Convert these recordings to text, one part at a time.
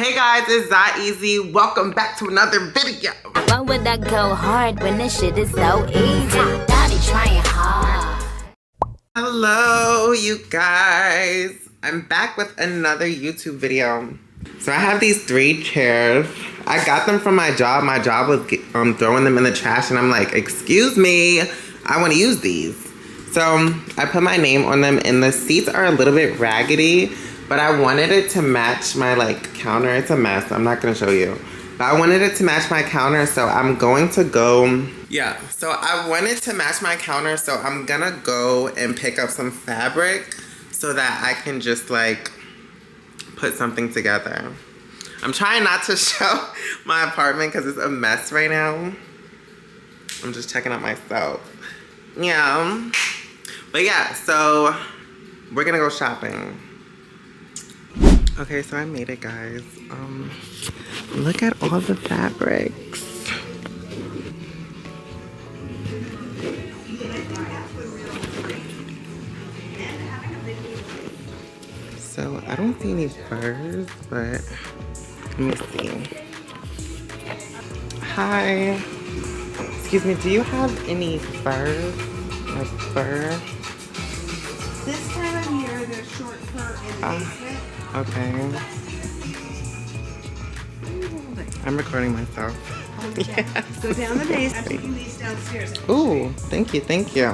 Hey guys, it's That Easy. Welcome back to another video. Why would I go hard when this shit is so easy? I be trying hard. Hello, you guys. I'm back with another YouTube video. So I have these 3 chairs. I got them from my job. My job was throwing them in the trash, and I'm like, excuse me, I want to use these. So I put my name on them, and the seats are a little bit raggedy, but I wanted it to match my counter. It's a mess. I'm not gonna show you. But I wanted it to match my counter, so I'm going to go. Yeah, so I wanted to match my counter, so I'm gonna go and pick up some fabric so that I can just put something together. I'm trying not to show my apartment because it's a mess right now. I'm just checking out myself. Yeah. But yeah, so we're gonna go shopping. Okay, so I made it, guys. Look at all the fabrics. So I don't see any furs, but let me see. Hi. Excuse me, do you have any furs? Like fur? This time of year, there's short fur in the basement. Okay. I'm recording myself. Okay. Yes. Go down the base. I'm taking these downstairs. Ooh, thank you, thank you.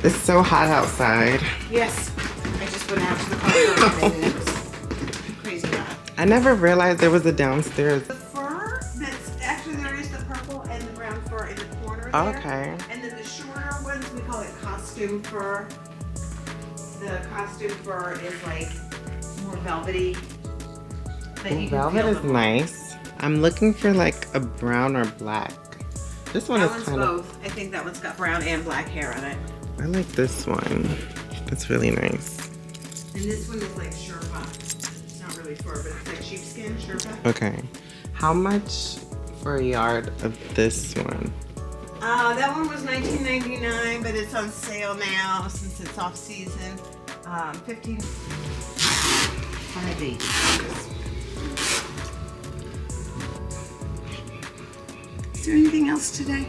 It's so hot outside. Yes. I just went out to the car for a minute. It was crazy hot. I never realized there was a downstairs. The fur, actually there is the purple and the brown fur in the corner there. Okay. And then the shorter ones, we call it costume fur. The costume fur is more velvety. Velvet is nice. I'm looking for a brown or black. This one that is one's kind of both. I think that one's got brown and black hair on it. I like this one. It's really nice. And this one is Sherpa. It's not really fur, but it's like sheepskin Sherpa. Okay. How much for a yard of this one? That one was $19.99, but it's on sale now since it's off season. 15. Is there anything else today?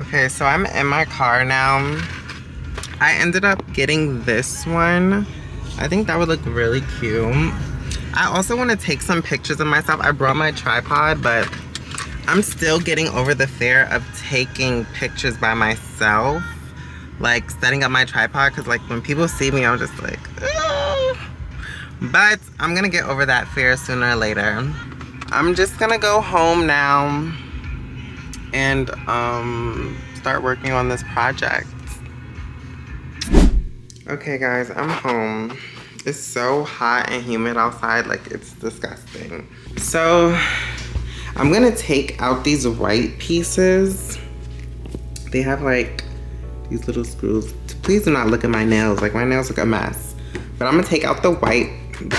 Okay, so I'm in my car now. I ended up getting this one. I think that would look really cute. I also want to take some pictures of myself. I brought my tripod, but I'm still getting over the fear of taking pictures by myself. Setting up my tripod, because when people see me, I'm just like, ugh. But I'm gonna get over that fear sooner or later. I'm just gonna go home now and start working on this project. Okay guys, I'm home. It's so hot and humid outside, it's disgusting. So I'm gonna take out these white pieces. They have these little screws. Please do not look at my nails. My nails look a mess. But I'm gonna take out the white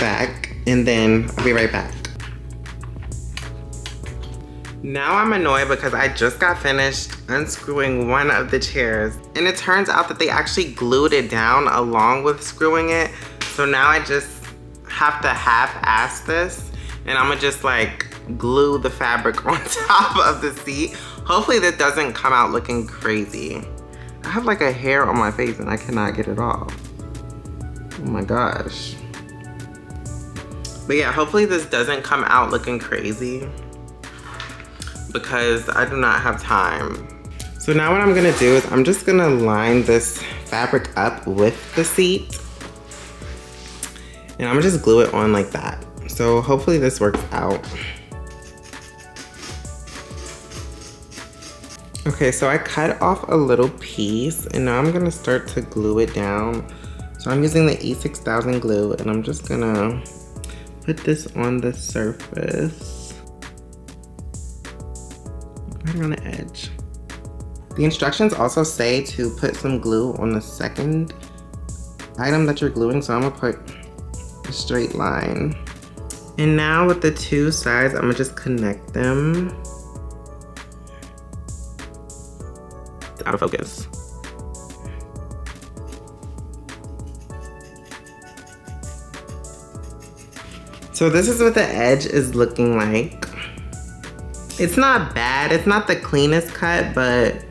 back and then I'll be right back. Now I'm annoyed because I just got finished unscrewing one of the chairs, and it turns out that they actually glued it down along with screwing it. So now I just have to half-ass this, and I'm gonna just glue the fabric on top of the seat. Hopefully that doesn't come out looking crazy. I have a hair on my face and I cannot get it off. Oh my gosh. But yeah, hopefully this doesn't come out looking crazy, because I do not have time. So now what I'm gonna do is I'm just gonna line this fabric up with the seat, and I'm gonna just glue it on like that. So hopefully this works out. Okay, so I cut off a little piece, and now I'm gonna start to glue it down. So I'm using the E6000 glue, and I'm just gonna put this on the surface, right on the edge. The instructions also say to put some glue on the second item that you're gluing, so I'm gonna put a straight line. And now with the 2 sides, I'm gonna just connect them. It's out of focus. So this is what the edge is looking like. It's not bad. It's not the cleanest cut, but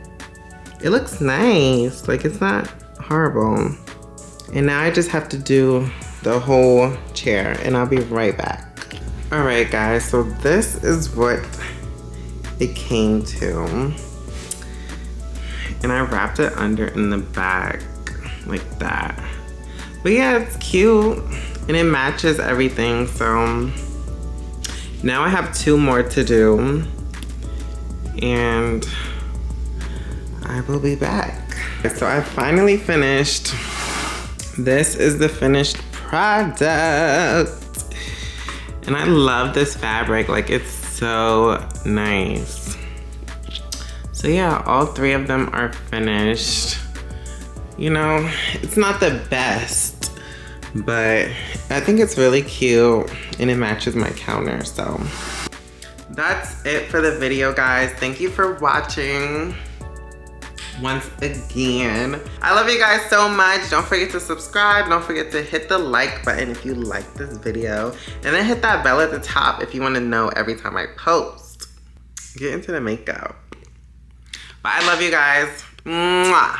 it looks nice. Like, it's not horrible. And now I just have to do the whole chair, and I'll be right back. All right, guys, so this is what it came to. And I wrapped it under in the back like that. But yeah, it's cute and it matches everything. So now I have 2 more to do and I will be back. So I finally finished. This is the finished product. And I love this fabric, like it's so nice. So yeah, all 3 of them are finished. You know, it's not the best, but I think it's really cute and it matches my counter, so. That's it for the video, guys. Thank you for watching once again. I love you guys so much. Don't forget to subscribe. Don't forget to hit the like button if you like this video. And then hit that bell at the top if you want to know every time I post. Get into the makeup. But I love you guys. Mwah.